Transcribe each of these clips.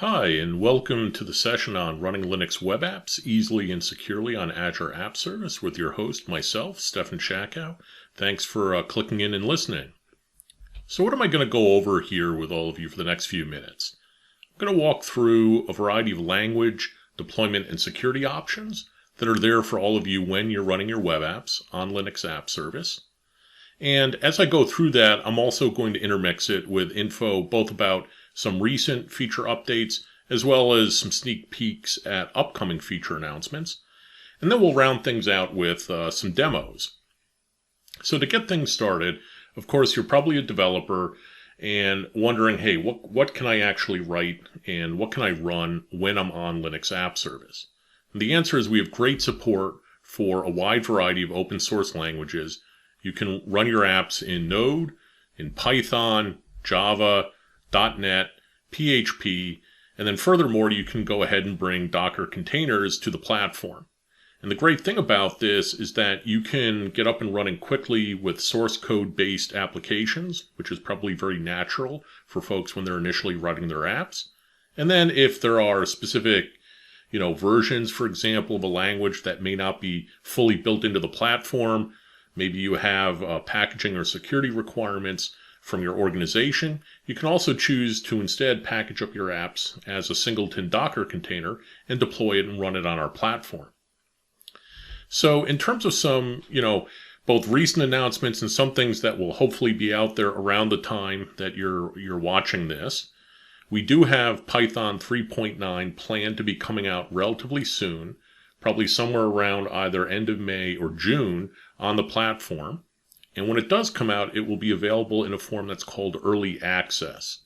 Hi, and welcome to the session on running Linux web apps easily and securely on Azure App Service with your host, myself, Stefan Shakow. Thanks for clicking in and listening. So what am I going to go over here with all of you for the next few minutes? I'm going to walk through a variety of language, deployment, and security options that are there for all of you when you're running your web apps on Linux App Service. And as I go through that, I'm also going to intermix it with info both about some recent feature updates, as well as some sneak peeks at upcoming feature announcements. And then we'll round things out with some demos. So to get things started, of course, you're probably a developer and wondering, hey, what can I actually write and what can I run when I'm on Linux App Service? And the answer is we have great support for a wide variety of open source languages. You can run your apps in Node, in Python, Java, .NET, PHP, and then furthermore, you can go ahead and bring Docker containers to the platform. And the great thing about this is that you can get up and running quickly with source code-based applications, which is probably very natural for folks when they're initially writing their apps. And then if there are specific versions, for example, of a language that may not be fully built into the platform, maybe you have packaging or security requirements from your organization, you can also choose to instead package up your apps as a singleton Docker container and deploy it and run it on our platform. So in terms of some, both recent announcements and some things that will hopefully be out there around the time that you're watching this, we do have Python 3.9 planned to be coming out relatively soon, probably somewhere around either end of May or June on the platform. And when it does come out, it will be available in a form that's called early access.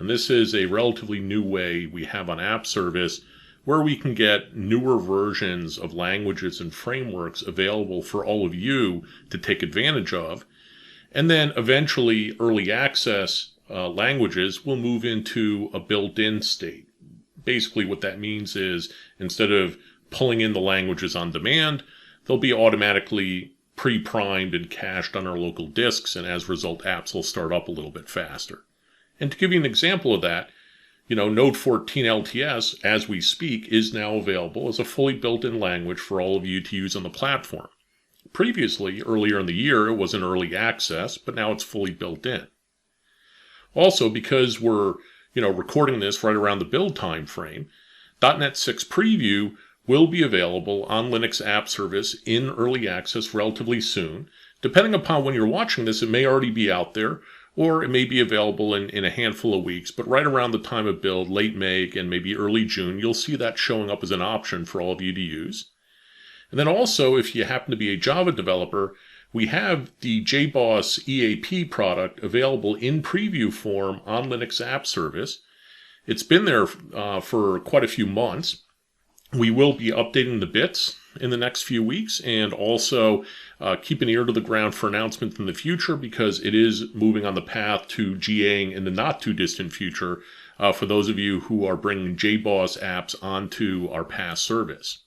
And this is a relatively new way we have on App Service where we can get newer versions of languages and frameworks available for all of you to take advantage of. And then eventually early access languages will move into a built-in state. Basically what that means is instead of pulling in the languages on demand, they'll be automatically pre-primed and cached on our local disks, and as a result, apps will start up a little bit faster. And to give you an example of that, Node 14 LTS, as we speak, is now available as a fully built-in language for all of you to use on the platform. Previously, earlier in the year, it was in early access, but now it's fully built in. Also, because we're, recording this right around the build time frame, .NET 6 Preview will be available on Linux App Service in early access relatively soon. Depending upon when you're watching this, it may already be out there, or it may be available in a handful of weeks, but right around the time of build, late May and maybe early June, you'll see that showing up as an option for all of you to use. And then also, if you happen to be a Java developer, we have the JBoss EAP product available in preview form on Linux App Service. It's been there for quite a few months. We will be updating the bits in the next few weeks and also keep an ear to the ground for announcements in the future because it is moving on the path to GAing in the not too distant future for those of you who are bringing JBoss apps onto our PaaS service.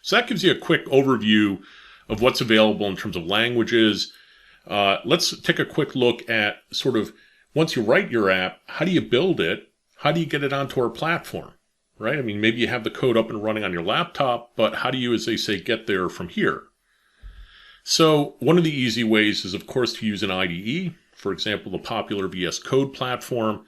So that gives you a quick overview of what's available in terms of languages. Let's take a quick look at sort of once you write your app, how do you build it? How do you get it onto our platform? Right? I mean, maybe you have the code up and running on your laptop, but how do you, as they say, get there from here? So one of the easy ways is, of course, to use an IDE, for example, the popular VS Code platform,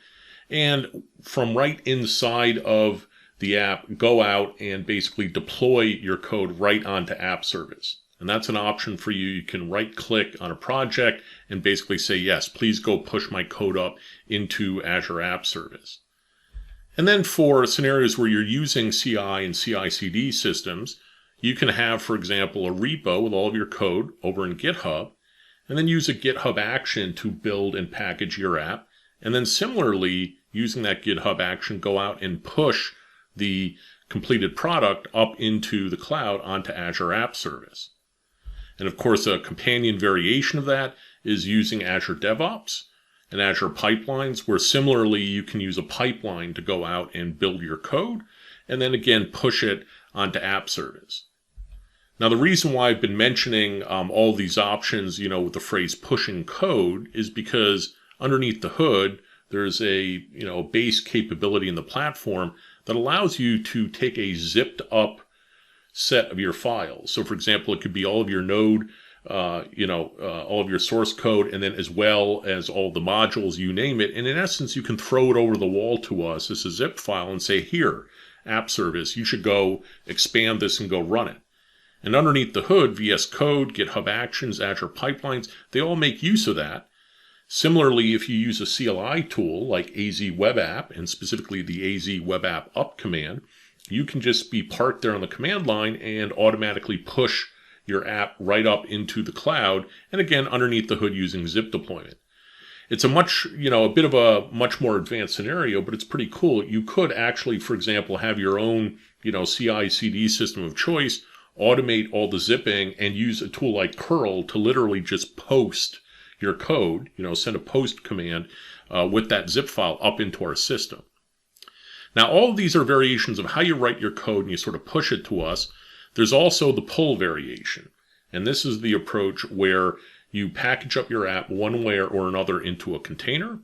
and from right inside of the app, go out and basically deploy your code right onto App Service. And that's an option for you. You can right-click on a project and basically say, yes, please go push my code up into Azure App Service. And then for scenarios where you're using CI and CI/CD systems, you can have, for example, a repo with all of your code over in GitHub, and then use a GitHub Action to build and package your app. And then similarly, using that GitHub Action, go out and push the completed product up into the cloud onto Azure App Service. And of course, a companion variation of that is using Azure DevOps and Azure Pipelines, where similarly you can use a pipeline to go out and build your code, and then again push it onto App Service. Now, the reason why I've been mentioning all these options, with the phrase pushing code is because underneath the hood, there's a base capability in the platform that allows you to take a zipped up set of your files. So for example, it could be all of your node, all of your source code, and then as well as all the modules, you name it. And in essence, you can throw it over the wall to us as a zip file and say, here, App Service, you should go expand this and go run it. And underneath the hood, VS Code, GitHub Actions, Azure Pipelines, they all make use of that. Similarly, if you use a CLI tool like AZ Web App, and specifically the AZ Web App up command, you can just be parked there on the command line and automatically push your app right up into the cloud, and again, underneath the hood using zip deployment. It's a bit of a much more advanced scenario, but it's pretty cool. You could actually, for example, have your own, CI/CD system of choice, automate all the zipping, and use a tool like curl to literally just post your code, send a post command with that zip file up into our system. Now, all of these are variations of how you write your code and you sort of push it to us. There's also the pull variation. And this is the approach where you package up your app one way or another into a container,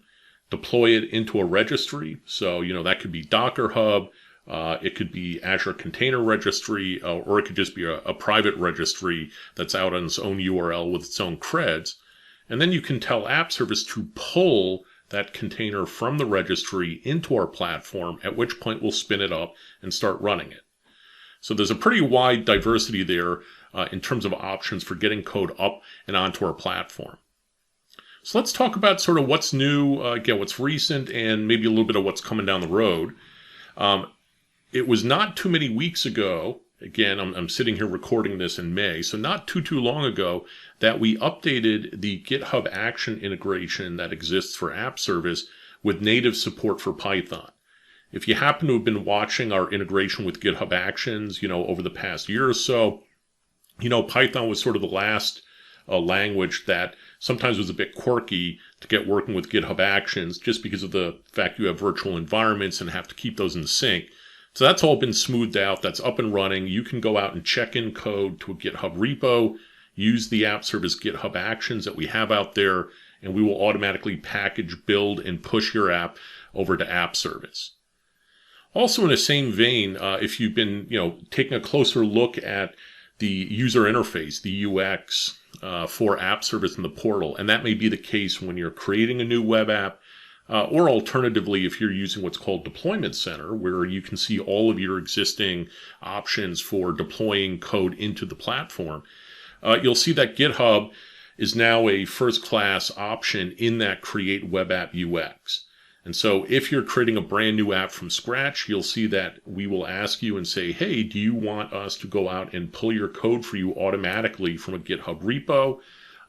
deploy it into a registry. So, that could be Docker Hub, it could be Azure Container Registry, or it could just be a private registry that's out on its own URL with its own creds. And then you can tell App Service to pull that container from the registry into our platform, at which point we'll spin it up and start running it. So there's a pretty wide diversity there in terms of options for getting code up and onto our platform. So let's talk about sort of what's new, again, what's recent, and maybe a little bit of what's coming down the road. It was not too many weeks ago, again, I'm sitting here recording this in May, so not too long ago, that we updated the GitHub Action integration that exists for App Service with native support for Python. If you happen to have been watching our integration with GitHub Actions, over the past year or so, Python was sort of the last language that sometimes was a bit quirky to get working with GitHub Actions just because of the fact you have virtual environments and have to keep those in sync. So that's all been smoothed out. That's up and running. You can go out and check in code to a GitHub repo, use the App Service GitHub Actions that we have out there, and we will automatically package, build, and push your app over to App Service. Also in the same vein, if you've been taking a closer look at the user interface, the UX for App Service in the portal, and that may be the case when you're creating a new web app, or alternatively if you're using what's called Deployment Center, where you can see all of your existing options for deploying code into the platform. You'll see that GitHub is now a first-class option in that Create Web App UX. And so if you're creating a brand new app from scratch, you'll see that we will ask you and say, hey, do you want us to go out and pull your code for you automatically from a GitHub repo?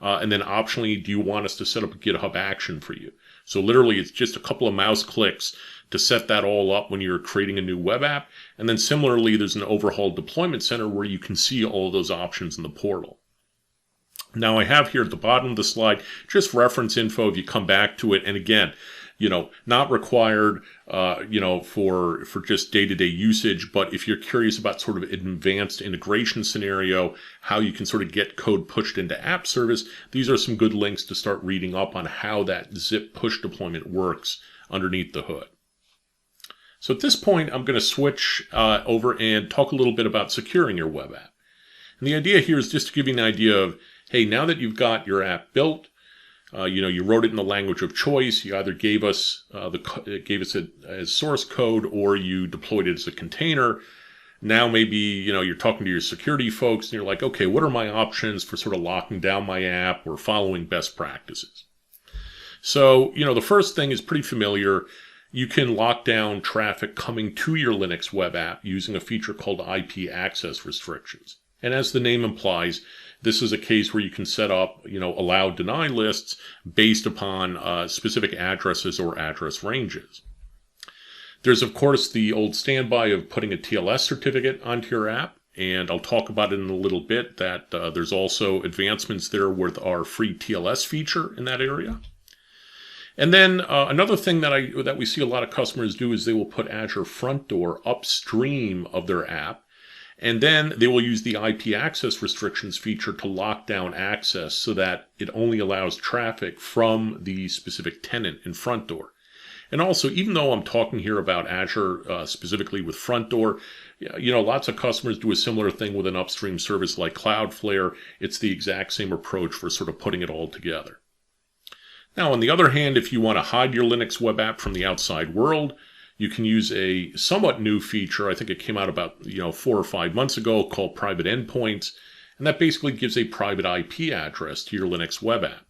And then optionally, do you want us to set up a GitHub action for you? So literally, it's just a couple of mouse clicks to set that all up when you're creating a new web app. And then similarly, there's an overhauled deployment center where you can see all of those options in the portal. Now I have here at the bottom of the slide just reference info if you come back to it. And again, not required, for just day-to-day usage, but if you're curious about sort of an advanced integration scenario, how you can sort of get code pushed into App Service, these are some good links to start reading up on how that zip push deployment works underneath the hood. So at this point, I'm going to switch over and talk a little bit about securing your web app. And the idea here is just to give you an idea of, hey, now that you've got your app built, you wrote it in the language of choice. You either gave us it as source code or you deployed it as a container. Now maybe you're talking to your security folks and you're like, okay, what are my options for sort of locking down my app or following best practices? So the first thing is pretty familiar. You can lock down traffic coming to your Linux web app using a feature called IP access restrictions. And as the name implies, this is a case where you can set up, allow deny lists based upon specific addresses or address ranges. There's, of course, the old standby of putting a TLS certificate onto your app, and I'll talk about it in a little bit, that there's also advancements there with our free TLS feature in that area. And then another thing that we see a lot of customers do is they will put Azure Front Door upstream of their app. And then they will use the IP access restrictions feature to lock down access so that it only allows traffic from the specific tenant in front door. And also, even though I'm talking here about Azure specifically with front door, lots of customers do a similar thing with an upstream service like Cloudflare. It's the exact same approach for sort of putting it all together. Now, on the other hand, if you want to hide your Linux web app from the outside world, you can use a somewhat new feature. I think it came out about 4 or 5 months ago, called Private Endpoints, and that basically gives a private IP address to your Linux web app.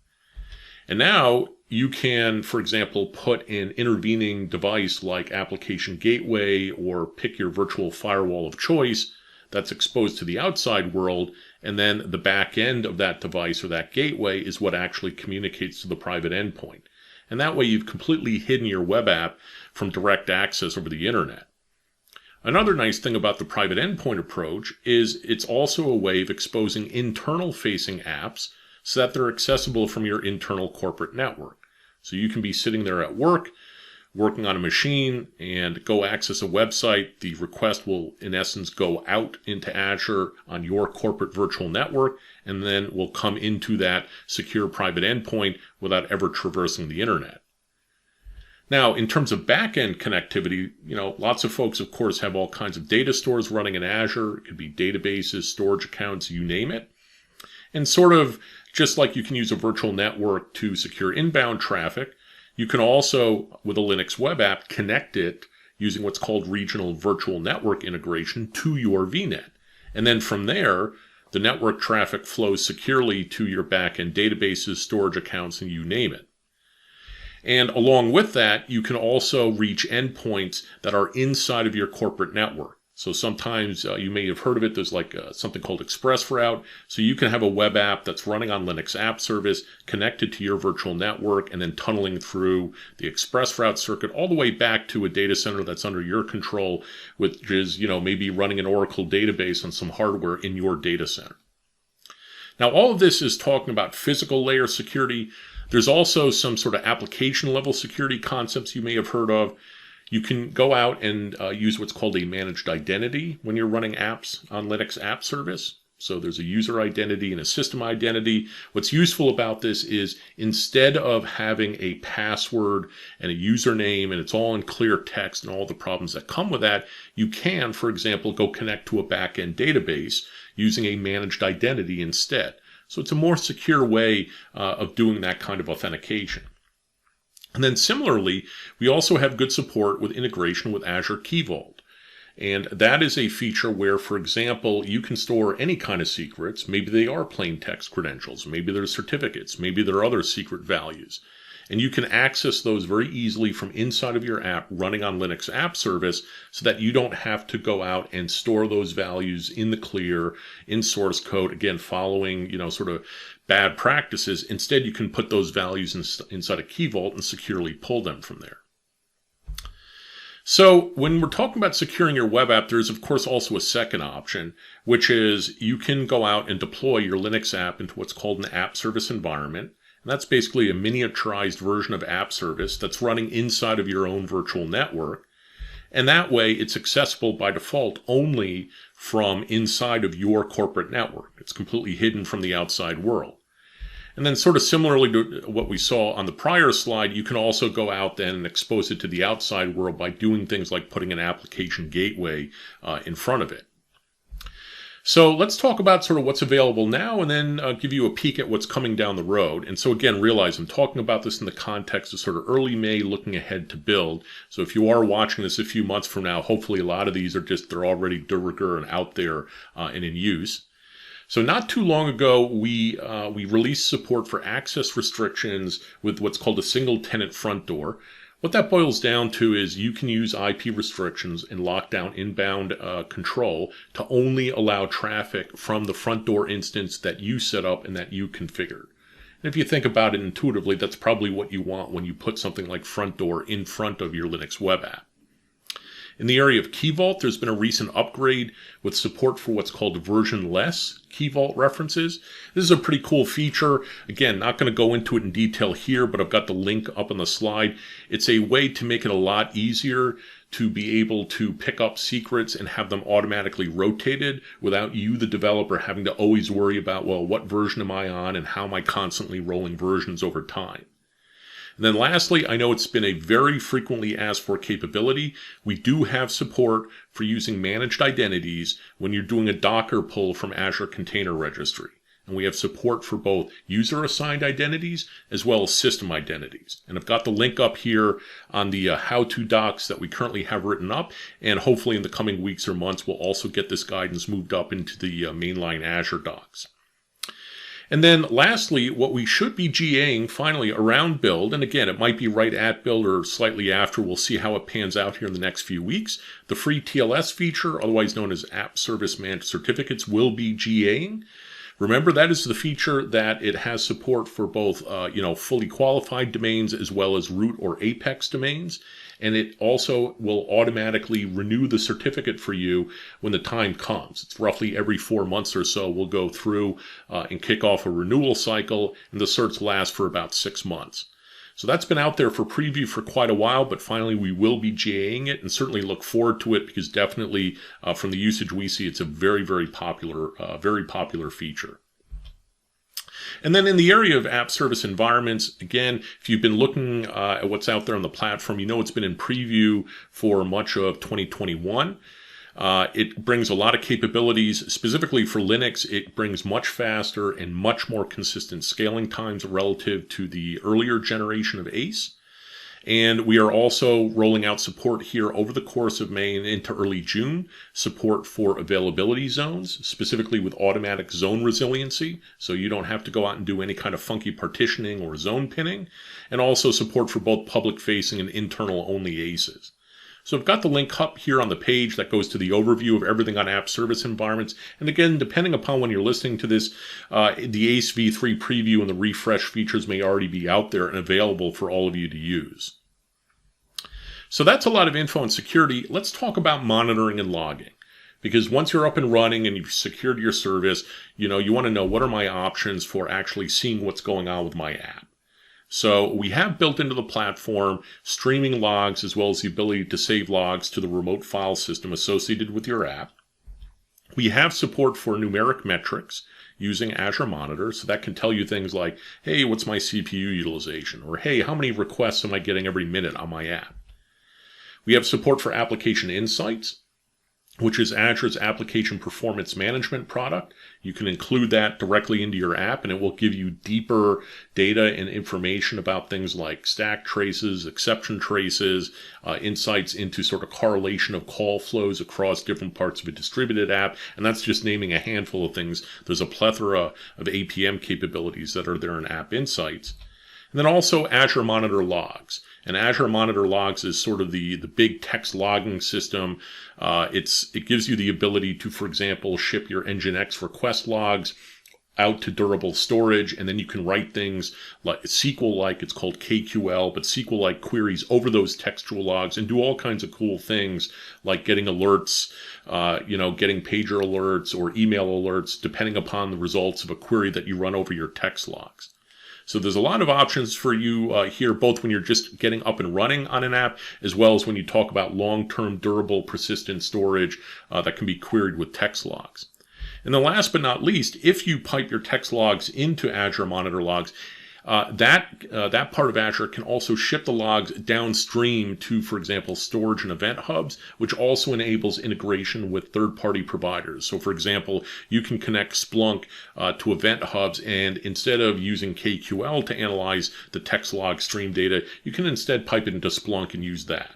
And now you can, for example, put an intervening device like Application Gateway or pick your virtual firewall of choice that's exposed to the outside world, and then the back end of that device or that gateway is what actually communicates to the private endpoint. And that way you've completely hidden your web app from direct access over the internet. Another nice thing about the private endpoint approach is it's also a way of exposing internal-facing apps so that they're accessible from your internal corporate network. So you can be sitting there at work, working on a machine, and go access a website. The request will, in essence, go out into Azure on your corporate virtual network, and then will come into that secure private endpoint without ever traversing the internet. Now, in terms of back-end connectivity, lots of folks, of course, have all kinds of data stores running in Azure. It could be databases, storage accounts, you name it. And sort of just like you can use a virtual network to secure inbound traffic, you can also, with a Linux web app, connect it using what's called regional virtual network integration to your VNet. And then from there, the network traffic flows securely to your back-end databases, storage accounts, and you name it. And along with that, you can also reach endpoints that are inside of your corporate network. So sometimes you may have heard of it. There's like something called ExpressRoute. So you can have a web app that's running on Linux App Service connected to your virtual network and then tunneling through the ExpressRoute circuit all the way back to a data center that's under your control, which is, maybe running an Oracle database on some hardware in your data center. Now, all of this is talking about physical layer security. There's also some sort of application level security concepts you may have heard of. You can go out and use what's called a managed identity when you're running apps on Linux App Service. So there's a user identity and a system identity. What's useful about this is instead of having a password and a username and it's all in clear text and all the problems that come with that, you can, for example, go connect to a backend database using a managed identity instead. So it's a more secure way of doing that kind of authentication. And then similarly, we also have good support with integration with Azure Key Vault. And that is a feature where, for example, you can store any kind of secrets. Maybe they are plain text credentials. Maybe they're certificates. Maybe they're other secret values. And you can access those very easily from inside of your app running on Linux App Service so that you don't have to go out and store those values in the clear, in source code, again, following, sort of bad practices. Instead, you can put those values inside a Key Vault and securely pull them from there. So when we're talking about securing your web app, there's of course also a second option, which is you can go out and deploy your Linux app into what's called an app service environment. And that's basically a miniaturized version of app service that's running inside of your own virtual network. And that way it's accessible by default only from inside of your corporate network. It's completely hidden from the outside world. And then sort of similarly to what we saw on the prior slide, you can also go out then and expose it to the outside world by doing things like putting an application gateway in front of it. So let's talk about sort of what's available now and then give you a peek at what's coming down the road. And so again, realize I'm talking about this in the context of sort of early May looking ahead to build. So if you are watching this a few months from now, hopefully a lot of these they're already de rigueur and out there and in use. So not too long ago, we released support for access restrictions with what's called a single tenant front door. What that boils down to is you can use IP restrictions and lock down inbound control to only allow traffic from the front door instance that you set up and that you configured. And if you think about it intuitively, that's probably what you want when you put something like front door in front of your Linux web app. In the area of Key Vault, there's been a recent upgrade with support for what's called version-less Key Vault references. This is a pretty cool feature. Again, not going to go into it in detail here, but I've got the link up on the slide. It's a way to make it a lot easier to be able to pick up secrets and have them automatically rotated without you, the developer, having to always worry about, well, what version am I on and how am I constantly rolling versions over time. And then lastly, I know it's been a very frequently asked for capability. We do have support for using managed identities when you're doing a Docker pull from Azure Container Registry. And we have support for both user-assigned identities as well as system identities. And I've got the link up here on the how-to docs that we currently have written up. And hopefully in the coming weeks or months, we'll also get this guidance moved up into the mainline Azure docs. And then lastly, what we should be GAing finally around build, and again, it might be right at build or slightly after, we'll see how it pans out here in the next few weeks. The free TLS feature, otherwise known as App Service Managed Certificates, will be GAing. Remember, that is the feature that it has support for both, fully qualified domains as well as root or apex domains. And it also will automatically renew the certificate for you when the time comes. It's roughly every 4 months or so we'll go through and kick off a renewal cycle, and the certs last for about 6 months. So that's been out there for preview for quite a while, but finally we will be GAing it, and certainly look forward to it because definitely from the usage we see, it's a very, very popular feature. And then in the area of app service environments, again, if you've been looking at what's out there on the platform, you know it's been in preview for much of 2021. It brings a lot of capabilities. Specifically for Linux, it brings much faster and much more consistent scaling times relative to the earlier generation of ACE. And we are also rolling out support here over the course of May and into early June, support for availability zones, specifically with automatic zone resiliency, so you don't have to go out and do any kind of funky partitioning or zone pinning, and also support for both public-facing and internal-only ACEs. So I've got the link up here on the page that goes to the overview of everything on app service environments. And again, depending upon when you're listening to this, the ACE v3 preview and the refresh features may already be out there and available for all of you to use. So that's a lot of info on security. Let's talk about monitoring and logging. Because once you're up and running and you've secured your service, you want to know what are my options for actually seeing what's going on with my app. So we have built into the platform streaming logs as well as the ability to save logs to the remote file system associated with your app. We have support for numeric metrics using Azure Monitor, so that can tell you things like, hey, what's my CPU utilization? Or hey, how many requests am I getting every minute on my app? We have support for application insights, which is Azure's application performance management product. You can include that directly into your app, and it will give you deeper data and information about things like stack traces, exception traces, insights into sort of correlation of call flows across different parts of a distributed app. And that's just naming a handful of things. There's a plethora of APM capabilities that are there in App Insights. And then also Azure Monitor Logs. And Azure Monitor Logs is sort of the big text logging system. It gives you the ability to, for example, ship your Nginx request logs out to durable storage, and then you can write things like SQL-like, it's called KQL, but SQL-like queries over those textual logs and do all kinds of cool things like getting alerts, getting pager alerts or email alerts, depending upon the results of a query that you run over your text logs. So there's a lot of options for you here, both when you're just getting up and running on an app, as well as when you talk about long-term, durable, persistent storage that can be queried with text logs. And then last but not least, if you pipe your text logs into Azure Monitor Logs, that part of Azure can also ship the logs downstream to, for example, storage and event hubs, which also enables integration with third-party providers. So, for example, you can connect Splunk to event hubs, and instead of using KQL to analyze the text log stream data, you can instead pipe it into Splunk and use that.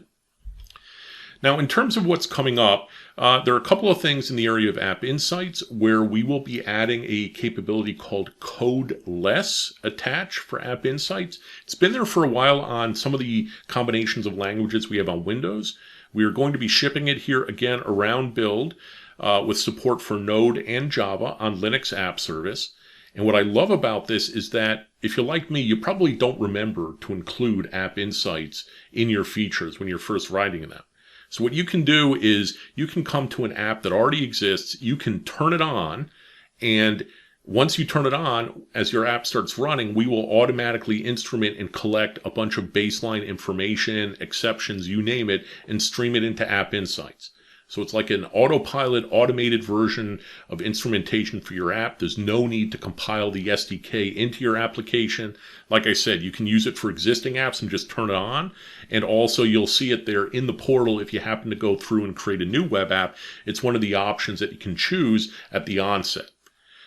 Now, in terms of what's coming up, there are a couple of things in the area of App Insights where we will be adding a capability called codeless attach for App Insights. It's been there for a while on some of the combinations of languages we have on Windows. We are going to be shipping it here again around build with support for Node and Java on Linux App Service. And what I love about this is that if you're like me, you probably don't remember to include App Insights in your features when you're first writing them. So what you can do is you can come to an app that already exists, you can turn it on, and once you turn it on, as your app starts running, we will automatically instrument and collect a bunch of baseline information, exceptions, you name it, and stream it into App Insights. So it's like an autopilot, automated version of instrumentation for your app. There's no need to compile the SDK into your application. Like I said, you can use it for existing apps and just turn it on. And also you'll see it there in the portal if you happen to go through and create a new web app. It's one of the options that you can choose at the onset.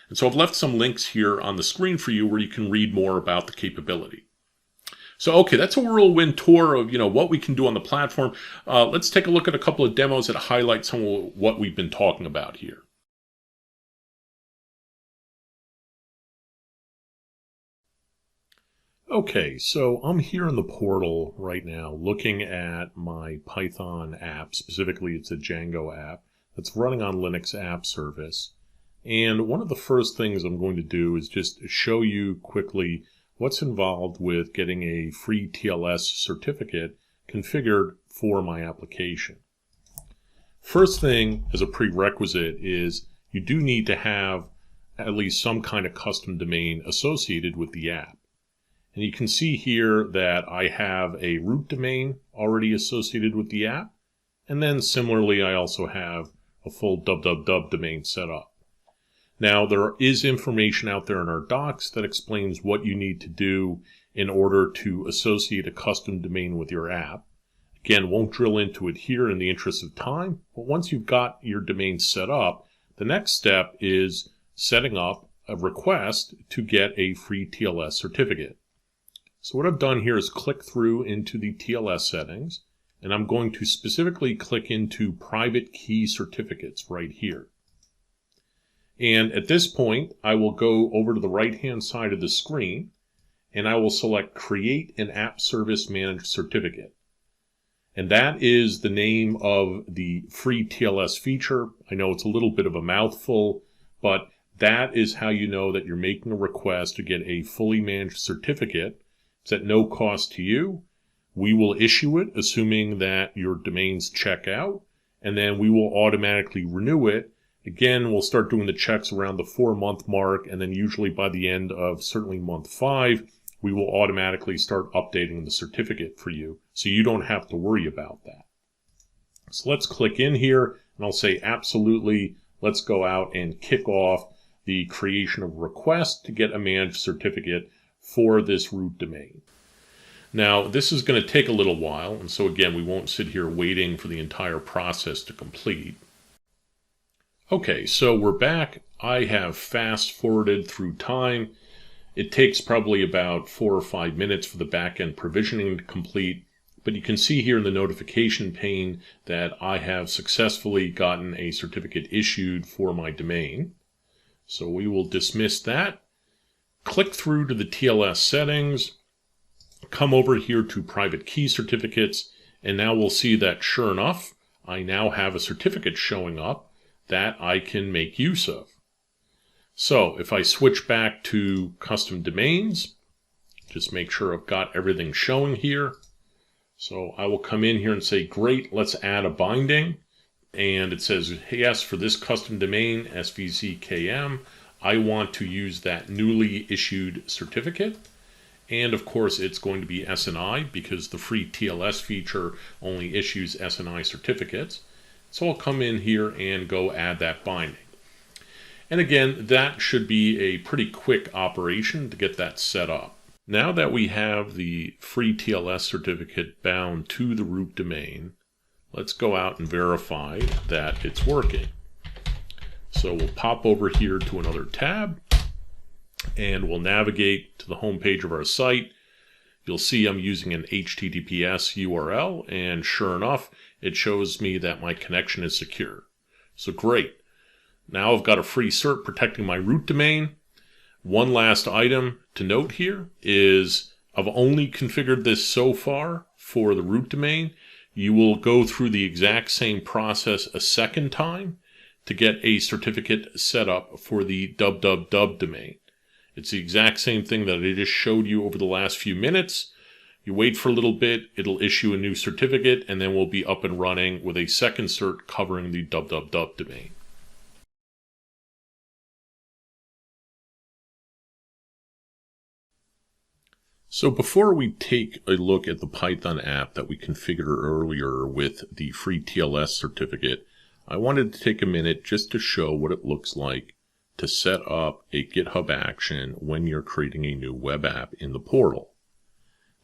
And so I've left some links here on the screen for you where you can read more about the capability. So, okay, that's a whirlwind tour of, what we can do on the platform. Let's take a look at a couple of demos that highlight some of what we've been talking about here. Okay, so I'm here in the portal right now looking at my Python app. Specifically, it's a Django app that's running on Linux App Service. And one of the first things I'm going to do is just show you quickly what's involved with getting a free TLS certificate configured for my application. First thing as a prerequisite is you do need to have at least some kind of custom domain associated with the app. And you can see here that I have a root domain already associated with the app. And then similarly, I also have a full www domain set up. Now, there is information out there in our docs that explains what you need to do in order to associate a custom domain with your app. Again, won't drill into it here in the interest of time, but once you've got your domain set up, the next step is setting up a request to get a free TLS certificate. So what I've done here is click through into the TLS settings, and I'm going to specifically click into private key certificates right here. And at this point, I will go over to the right-hand side of the screen, and I will select Create an App Service Managed Certificate. And that is the name of the free TLS feature. I know it's a little bit of a mouthful, but that is how you know that you're making a request to get a fully managed certificate. It's at no cost to you. We will issue it, assuming that your domains check out, and then we will automatically renew it. Again, we'll start doing the checks around the 4-month mark, and then usually by the end of certainly month 5, we will automatically start updating the certificate for you, so you don't have to worry about that. So let's click in here, and I'll say absolutely, let's go out and kick off the creation of a request to get a managed certificate for this root domain. Now, this is going to take a little while, and so again, we won't sit here waiting for the entire process to complete. Okay, so we're back. I have fast forwarded through time. It takes probably about 4 or 5 minutes for the backend provisioning to complete, but you can see here in the notification pane that I have successfully gotten a certificate issued for my domain. So we will dismiss that. Click through to the TLS settings, come over here to private key certificates, and now we'll see that sure enough, I now have a certificate showing up that I can make use of. So if I switch back to custom domains, just make sure I've got everything showing here. So I will come in here and say, great, let's add a binding. And it says, hey, yes, for this custom domain, SVZKM, I want to use that newly issued certificate. And of course, it's going to be SNI because the free TLS feature only issues SNI certificates. So I'll come in here and go add that binding. And again, that should be a pretty quick operation to get that set up. Now that we have the free TLS certificate bound to the root domain, let's go out and verify that it's working. So we'll pop over here to another tab, and we'll navigate to the home page of our site. You'll see I'm using an HTTPS URL, and sure enough, it shows me that my connection is secure. So great. Now I've got a free cert protecting my root domain. One last item to note here is I've only configured this so far for the root domain. You will go through the exact same process a second time to get a certificate set up for the www domain. It's the exact same thing that I just showed you over the last few minutes. You wait for a little bit, it'll issue a new certificate, and then we'll be up and running with a second cert covering the www domain. So before we take a look at the Python app that we configured earlier with the free TLS certificate, I wanted to take a minute just to show what it looks like to set up a GitHub action when you're creating a new web app in the portal.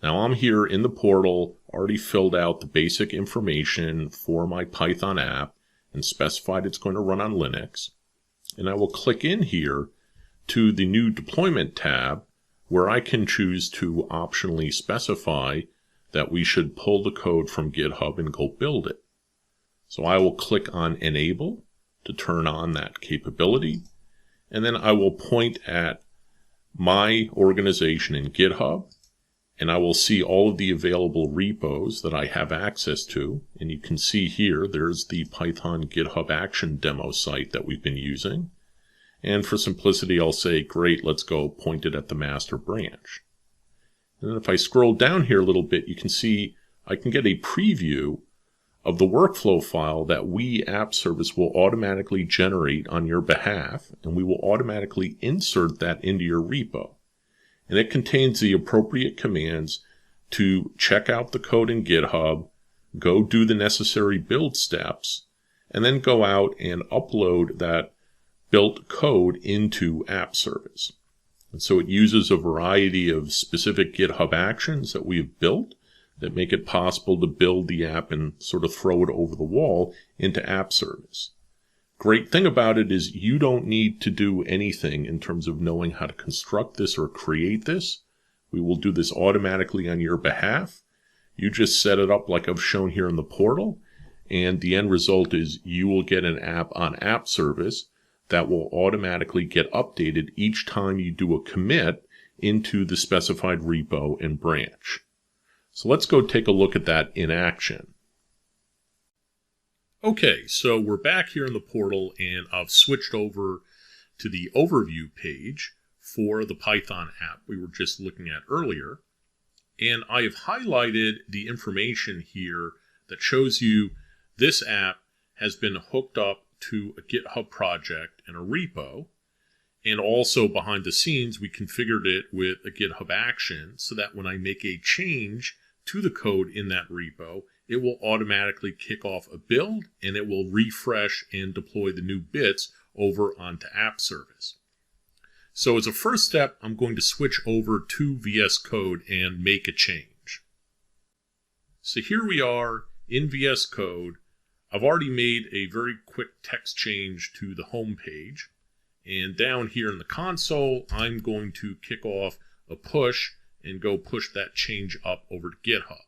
Now I'm here in the portal, already filled out the basic information for my Python app and specified it's going to run on Linux. And I will click in here to the new deployment tab where I can choose to optionally specify that we should pull the code from GitHub and go build it. So I will click on Enable to turn on that capability, and then I will point at my organization in GitHub, and I will see all of the available repos that I have access to. And you can see here, there's the Python GitHub Action demo site that we've been using. And for simplicity, I'll say, great, let's go point it at the master branch. And then if I scroll down here a little bit, you can see I can get a preview of the workflow file that we App Service will automatically generate on your behalf, and we will automatically insert that into your repo. And it contains the appropriate commands to check out the code in GitHub, go do the necessary build steps, and then go out and upload that built code into App Service. And so it uses a variety of specific GitHub actions that we have built that make it possible to build the app and sort of throw it over the wall into App Service. Great thing about it is you don't need to do anything in terms of knowing how to construct this or create this. We will do this automatically on your behalf. You just set it up like I've shown here in the portal, and the end result is you will get an app on App Service that will automatically get updated each time you do a commit into the specified repo and branch. So let's go take a look at that in action. Okay, so we're back here in the portal, and I've switched over to the overview page for the Python app we were just looking at earlier. And I have highlighted the information here that shows you this app has been hooked up to a GitHub project and a repo. And also behind the scenes, we configured it with a GitHub action so that when I make a change to the code in that repo, it will automatically kick off a build and it will refresh and deploy the new bits over onto App Service. So as a first step, I'm going to switch over to VS Code and make a change. So here we are in VS Code. I've already made a very quick text change to the home page. And down here in the console, I'm going to kick off a push and go push that change up over to GitHub.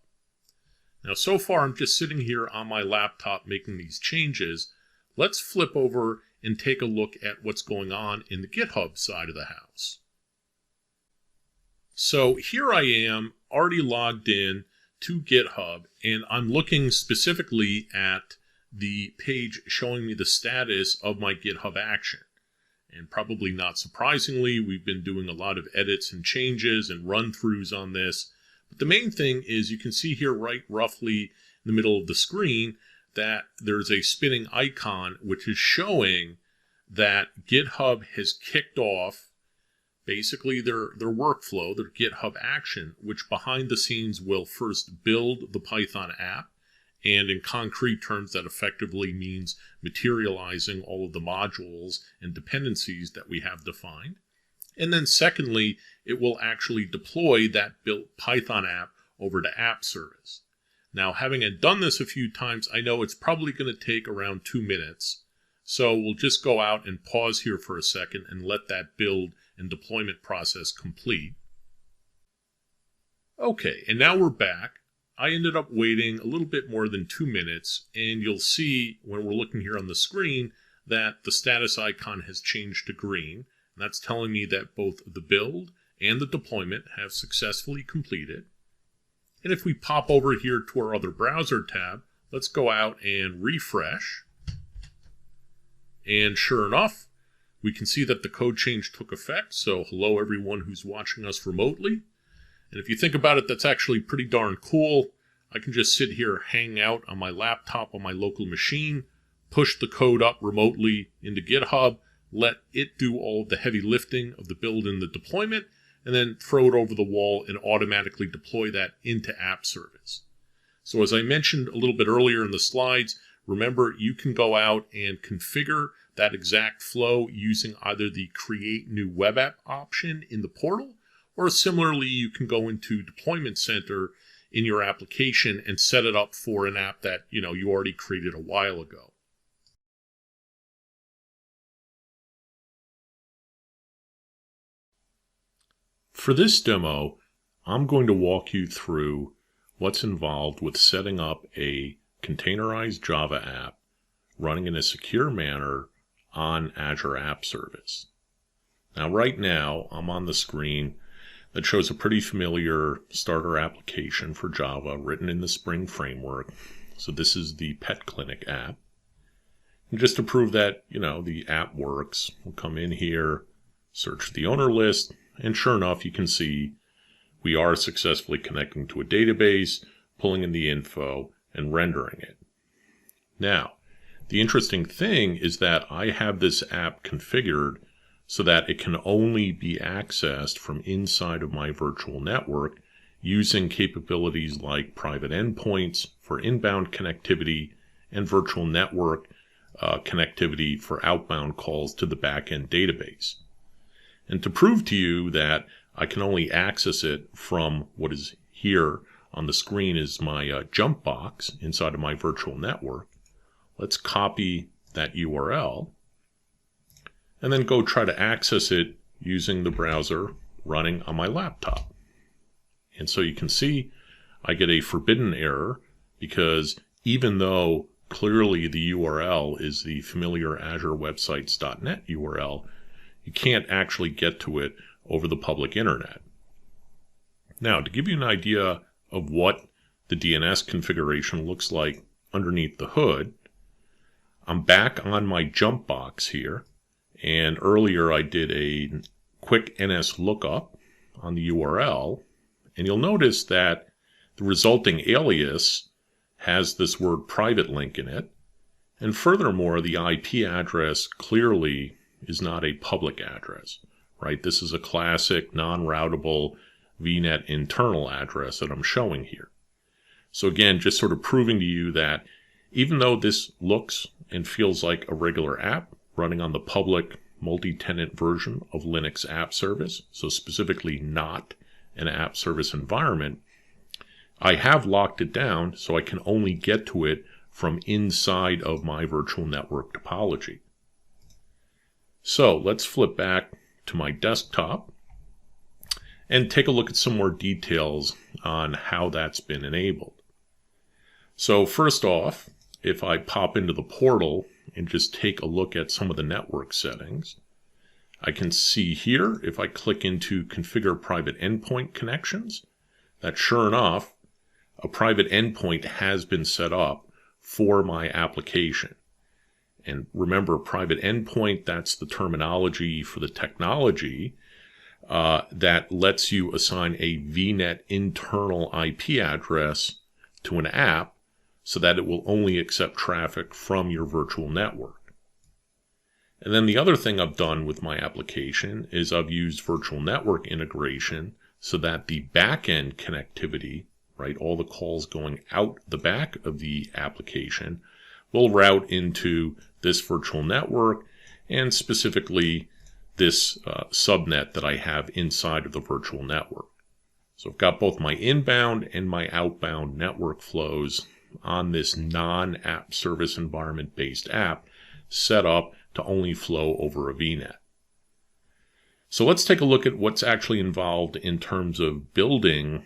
Now, so far, I'm just sitting here on my laptop making these changes. Let's flip over and take a look at what's going on in the GitHub side of the house. So here I am, already logged in to GitHub, and I'm looking specifically at the page showing me the status of my GitHub action. And probably not surprisingly, we've been doing a lot of edits and changes and run-throughs on this. But the main thing is you can see here right roughly in the middle of the screen that there's a spinning icon which is showing that GitHub has kicked off basically their workflow, their GitHub action, which behind the scenes will first build the Python app. And in concrete terms, that effectively means materializing all of the modules and dependencies that we have defined. And then secondly, it will actually deploy that built Python app over to App Service. Now, having done this a few times, I know it's probably going to take around 2 minutes. So we'll just go out and pause here for a second and let that build and deployment process complete. Okay, and now we're back. I ended up waiting a little bit more than 2 minutes, and you'll see when we're looking here on the screen that the status icon has changed to green. And that's telling me that both the build and the deployment have successfully completed. And if we pop over here to our other browser tab, let's go out and refresh. And sure enough, we can see that the code change took effect. So hello everyone who's watching us remotely. And if you think about it, that's actually pretty darn cool. I can just sit here, hang out on my laptop on my local machine, push the code up remotely into GitHub, let it do all of the heavy lifting of the build and the deployment, and then throw it over the wall and automatically deploy that into App Service. So as I mentioned a little bit earlier in the slides, Remember, you can go out and configure that exact flow using either the Create New Web App option in the portal, or similarly, you can go into Deployment Center in your application and set it up for an app that you already created a while ago. For this demo, I'm going to walk you through what's involved with setting up a containerized Java app running in a secure manner on Azure App Service. Now, right now, I'm on the screen that shows a pretty familiar starter application for Java written in the Spring framework. So this is the Pet Clinic app. And just to prove that, the app works, we'll come in here, search the owner list, and sure enough, you can see we are successfully connecting to a database, pulling in the info, and rendering it. Now, the interesting thing is that I have this app configured so that it can only be accessed from inside of my virtual network using capabilities like Private Endpoints for inbound connectivity and virtual network connectivity for outbound calls to the backend database. And to prove to you that I can only access it from what is here on the screen is my jump box inside of my virtual network, let's copy that URL and then go try to access it using the browser running on my laptop. And so you can see I get a forbidden error because even though clearly the URL is the familiar Azure Websites.net URL, you can't actually get to it over the public internet. Now, to give you an idea of what the DNS configuration looks like underneath the hood, I'm back on my jump box here, and earlier I did a quick NS lookup on the URL, and you'll notice that the resulting alias has this word private link in it, and furthermore, the IP address clearly is not a public address, right? This is a classic non-routable VNet internal address that I'm showing here. So again, just sort of proving to you that even though this looks and feels like a regular app running on the public multi-tenant version of Linux App Service, so specifically not an app service environment, I have locked it down so I can only get to it from inside of my virtual network topology. So let's flip back to my desktop and take a look at some more details on how that's been enabled. So first off, if I pop into the portal and just take a look at some of the network settings, I can see here, if I click into Configure Private Endpoint Connections, that sure enough, a private endpoint has been set up for my application. And remember, private endpoint, that's the terminology for the technology that lets you assign a VNet internal IP address to an app so that it will only accept traffic from your virtual network. And then the other thing I've done with my application is I've used virtual network integration so that the backend connectivity, right, all the calls going out the back of the application will route into this virtual network and specifically this subnet that I have inside of the virtual network. So I've got both my inbound and my outbound network flows on this non-app service environment based app set up to only flow over a VNet. So let's take a look at what's actually involved in terms of building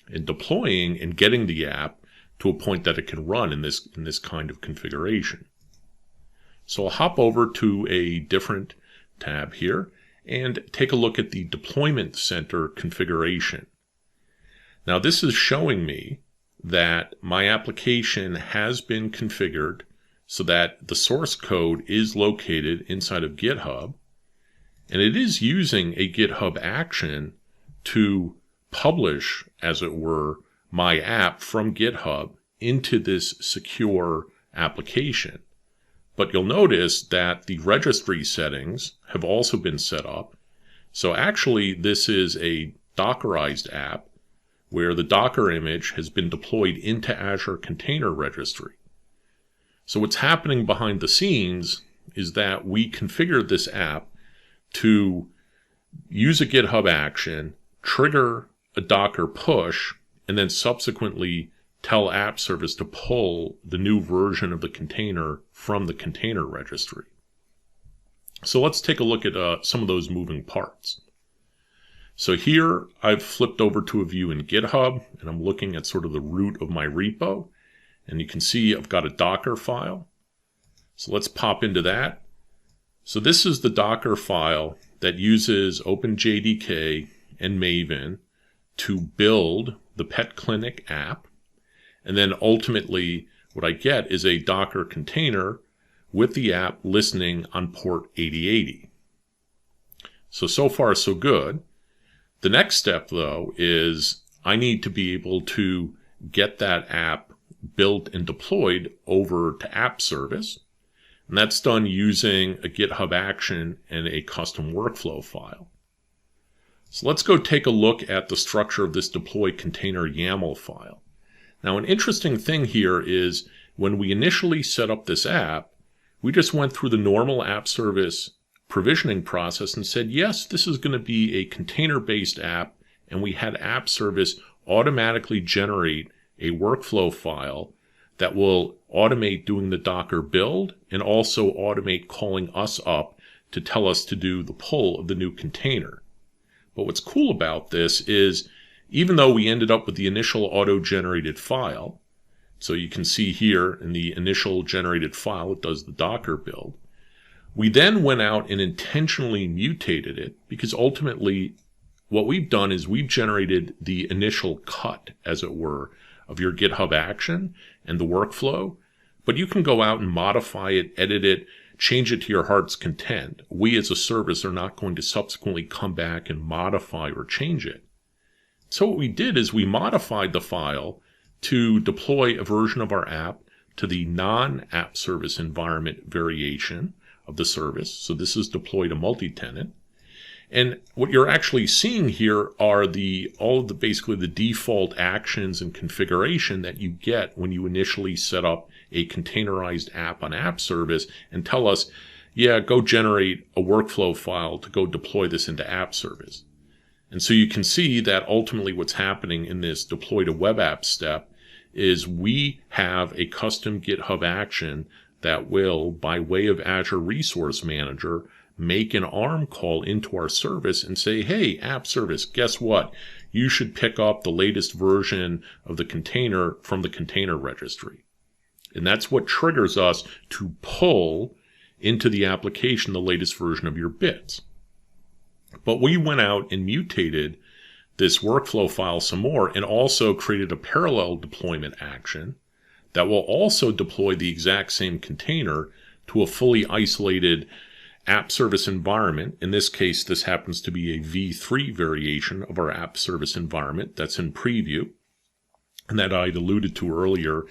and deploying and getting the app to a point that it can run in this kind of configuration. So I'll hop over to a different tab here and take a look at the Deployment Center configuration. Now this is showing me that my application has been configured so that the source code is located inside of GitHub, and it is using a GitHub action to publish, as it were, my app from GitHub into this secure application. But you'll notice that the registry settings have also been set up. So actually, this is a Dockerized app where the Docker image has been deployed into Azure Container Registry. So what's happening behind the scenes is that we configured this app to use a GitHub action, trigger a Docker push, and then subsequently tell App Service to pull the new version of the container from the container registry. So let's take a look at some of those moving parts. So here I've flipped over to a view in GitHub, and I'm looking at sort of the root of my repo. And you can see I've got a Docker file. So let's pop into that. So this is the Docker file that uses OpenJDK and Maven to build the Pet Clinic app. And then ultimately what I get is a Docker container with the app listening on port 8080. So far so good. The next step though is I need to be able to get that app built and deployed over to App Service. And that's done using a GitHub action and a custom workflow file. So let's go take a look at the structure of this deploy container YAML file. Now an interesting thing here is when we initially set up this app, we just went through the normal App Service provisioning process and said, yes, this is going to be a container-based app, and we had App Service automatically generate a workflow file that will automate doing the Docker build and also automate calling us up to tell us to do the pull of the new container. But what's cool about this is even though we ended up with the initial auto-generated file, so you can see here in the initial generated file, it does the Docker build. We then went out and intentionally mutated it because ultimately what we've done is we've generated the initial cut, as it were, of your GitHub action and the workflow, but you can go out and modify it, edit it, change it to your heart's content. We as a service are not going to subsequently come back and modify or change it. So what we did is we modified the file to deploy a version of our app to the non-app service environment variation of the service. So this is deployed a multi-tenant. And what you're actually seeing here are basically the default actions and configuration that you get when you initially set up a containerized app on App Service and tell us, yeah, go generate a workflow file to go deploy this into App Service. And so you can see that ultimately what's happening in this deploy to web app step is we have a custom GitHub action that will, by way of Azure Resource Manager, make an ARM call into our service and say, hey, App Service, guess what? You should pick up the latest version of the container from the container registry. And that's what triggers us to pull into the application the latest version of your bits. But we went out and mutated this workflow file some more and also created a parallel deployment action that will also deploy the exact same container to a fully isolated App Service environment. In this case, this happens to be a v3 variation of our App Service environment that's in preview and that I'd alluded to earlier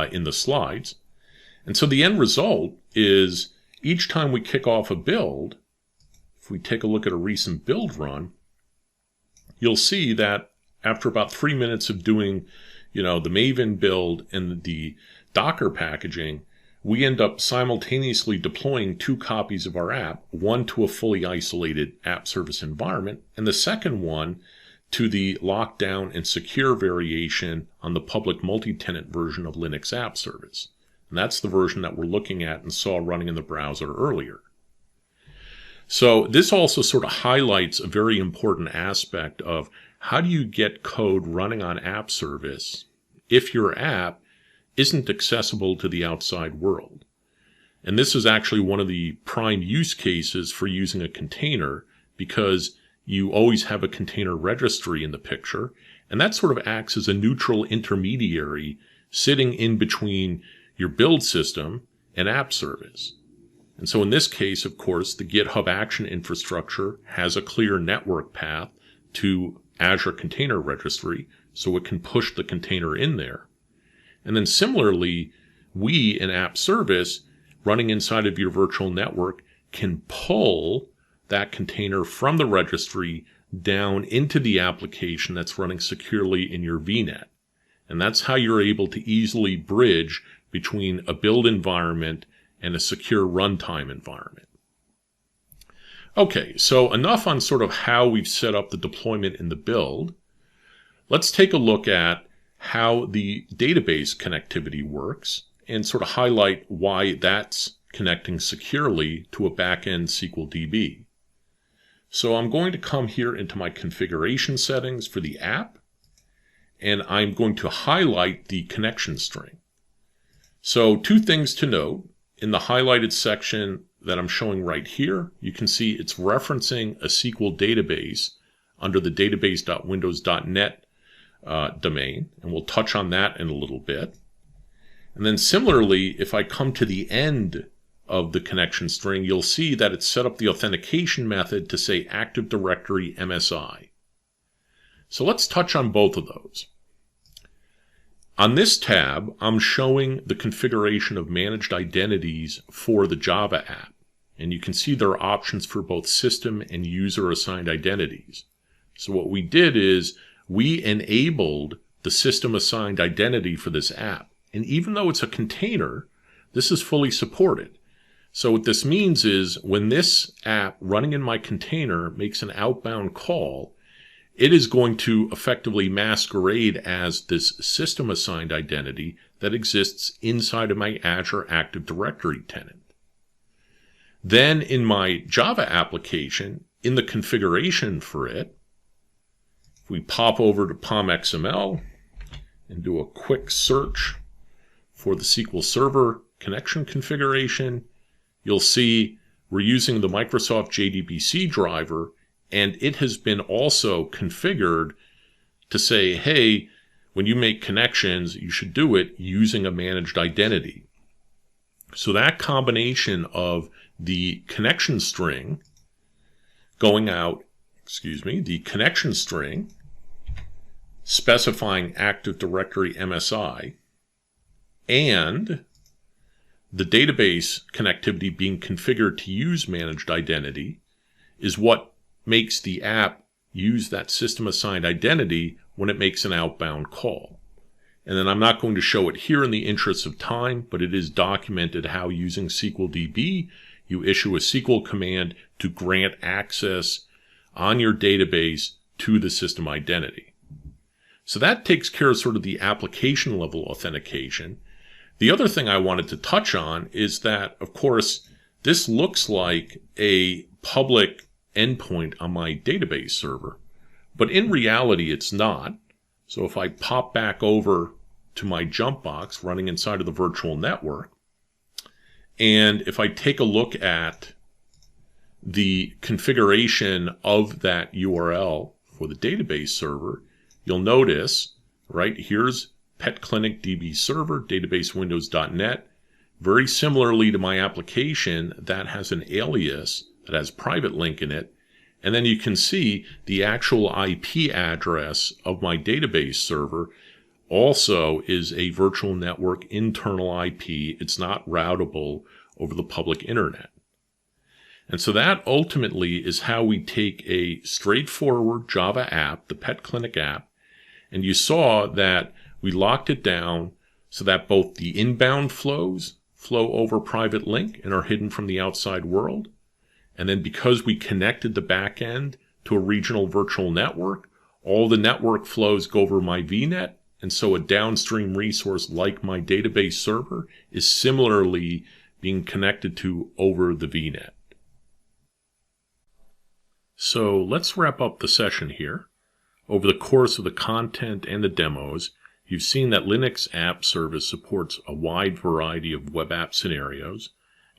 in the slides. And so the end result is each time we kick off a build, if we take a look at a recent build run, you'll see that after about 3 minutes of doing, the Maven build and the Docker packaging, we end up simultaneously deploying 2 copies of our app, one to a fully isolated App Service environment, and the second one to the lockdown and secure variation on the public multi-tenant version of Linux App Service. And that's the version that we're looking at and saw running in the browser earlier. So this also sort of highlights a very important aspect of how do you get code running on App Service if your app isn't accessible to the outside world. And this is actually one of the prime use cases for using a container because you always have a container registry in the picture, and that sort of acts as a neutral intermediary sitting in between your build system and App Service. And so in this case, of course, the GitHub Action infrastructure has a clear network path to Azure Container Registry, so it can push the container in there. And then similarly, we in App Service, running inside of your virtual network, can pull that container from the registry down into the application that's running securely in your VNet. And that's how you're able to easily bridge between a build environment and a secure runtime environment. Okay, so enough on sort of how we've set up the deployment in the build. Let's take a look at how the database connectivity works and sort of highlight why that's connecting securely to a backend SQL DB. So I'm going to come here into my configuration settings for the app, and I'm going to highlight the connection string. So two things to note. In the highlighted section that I'm showing right here, you can see it's referencing a SQL database under the database.windows.net domain, and we'll touch on that in a little bit. And then similarly, if I come to the end of the connection string, you'll see that it's set up the authentication method to say Active Directory MSI. So let's touch on both of those. On this tab, I'm showing the configuration of managed identities for the Java app. And you can see there are options for both system and user assigned identities. So what we did is we enabled the system assigned identity for this app. And even though it's a container, this is fully supported. So what this means is when this app running in my container makes an outbound call, it is going to effectively masquerade as this system assigned identity that exists inside of my Azure Active Directory tenant. Then in my Java application, in the configuration for it, if we pop over to POM.xml and do a quick search for the SQL Server connection configuration, you'll see we're using the Microsoft JDBC driver, and it has been also configured to say, hey, when you make connections, you should do it using a managed identity. So that combination of the connection string going out, the connection string specifying Active Directory MSI and the database connectivity being configured to use managed identity is what makes the app use that system assigned identity when it makes an outbound call. And then I'm not going to show it here in the interest of time, but it is documented how using SQL DB, you issue a SQL command to grant access on your database to the system identity. So that takes care of sort of the application level authentication. The other thing I wanted to touch on is that, of course, this looks like a public endpoint on my database server, but in reality it's not. So if I pop back over to my jump box running inside of the virtual network, and if I take a look at the configuration of that URL for the database server, you'll notice right here's Pet Clinic DB server, database windows.net. Very similarly to my application, that has an alias that has private link in it. And then you can see the actual IP address of my database server also is a virtual network internal IP. It's not routable over the public internet. And so that ultimately is how we take a straightforward Java app, the Pet Clinic app, and you saw that we locked it down so that both the inbound flows flow over private link and are hidden from the outside world. And then because we connected the back end to a regional virtual network, all the network flows go over my VNet. And so a downstream resource like my database server is similarly being connected to over the VNet. So let's wrap up the session here. Over the course of the content and the demos, you've seen that Linux App Service supports a wide variety of web app scenarios,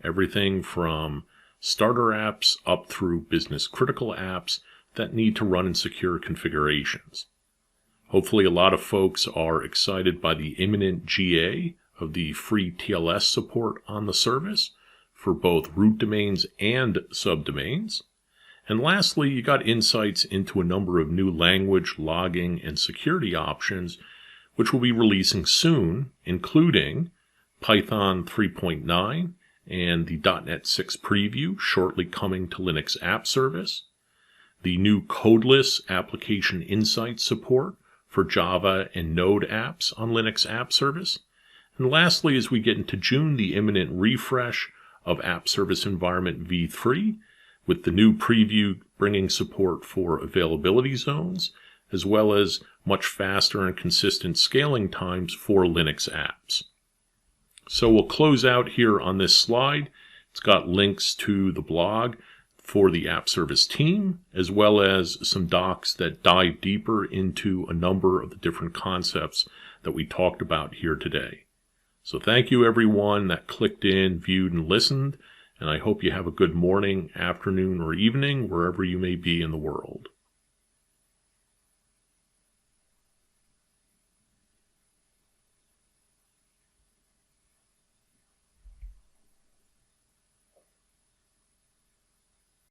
everything from starter apps up through business critical apps that need to run in secure configurations. Hopefully a lot of folks are excited by the imminent GA of the free TLS support on the service for both root domains and subdomains. And lastly, you got insights into a number of new language, logging, and security options which will be releasing soon, including Python 3.9 and the .NET 6 preview shortly coming to Linux App Service, the new codeless application insight support for Java and Node apps on Linux App Service, And lastly, as we get into June, the imminent refresh of App Service Environment v3, with the new preview bringing support for availability zones, as well as much faster and consistent scaling times for Linux apps. So we'll close out here on this slide. It's got links to the blog for the App Service team, as well as some docs that dive deeper into a number of the different concepts that we talked about here today. So thank you everyone that clicked in, viewed, and listened, and I hope you have a good morning, afternoon, or evening, wherever you may be in the world.